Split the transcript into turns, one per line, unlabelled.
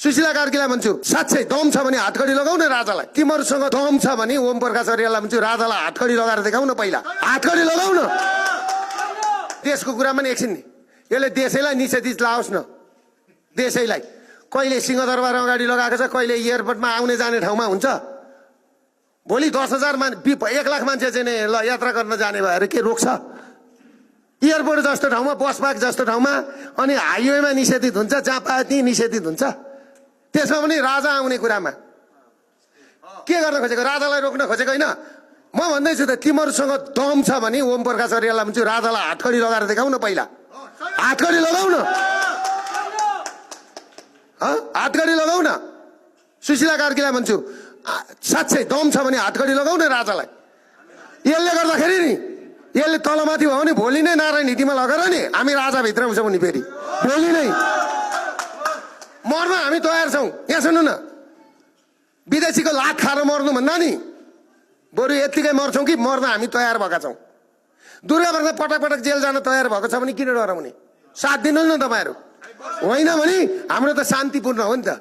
सुशीला कार्कीलाई भन्छु साँच्चै दम छ भने हातकडी लगाऊ न राजालाई। तिमीहरूसँग दम छ भने ओम प्रकाश अर्याललाई भन्छु राजालाई हातकडी लगाएर देखाउ न। पहिला हातकडी लगाऊ न। देशको कुरामा नि एकछिन नि यसले देशैलाई निषेधित लाओस् न। देशैलाई कहिले सिंहदरबार अगाडि लगाएको छ, कहिले एयरपोर्टमा आउने जाने ठाउँमा हुन्छ। भोलि 10,000 1 लाख मान्छे चाहिँ नि ल यात्रा गर्न जाने भएर के रोक्छ? एयरपोर्ट जस्तो ठाउँमा, बस पार्क जस्तो ठाउँमा, अनि हाइवेमा निषेधित हुन्छ, जहाँ पाए त्यहीँ निषेधित हुन्छ। त्यसमा पनि राजा आउने कुरामा के गर्न खोजेको? राजालाई रोक्न खोजेको होइन। म भन्दैछु त तिमीहरूसँग दम छ भने ओम प्रकाश अर्याललाई भन्छु राजालाई हातकडी लगाएर देखाउ न। पहिला हातकडी लगाऊ न। हातकडी लगाऊ न। सुशीला कार्कीलाई भन्छु साँच्चै दम छ भने हातकडी लगाऊ न राजालाई। यसले गर्दाखेरि नि यसले तलमाथि भयो भने भोलि नै नारायण हिटीमा लगेर नि हामी राजाभित्र हुन्छौँ नि। फेरि भोलि नै मर्न हामी तयार छौँ। यहाँ सुन्नु न, विदेशीको लात खाएर मर्नु भन्दा नि बरु यत्तिकै मर्छौँ कि मर्न हामी तयार भएका छौँ। दुर्गा प्रसाद पटक पटक जेल जान तयार भएको छ भने किन डराउने? साथ दिनुहोस् न तपाईँहरू। होइन भने हाम्रो त शान्तिपूर्ण हो नि त।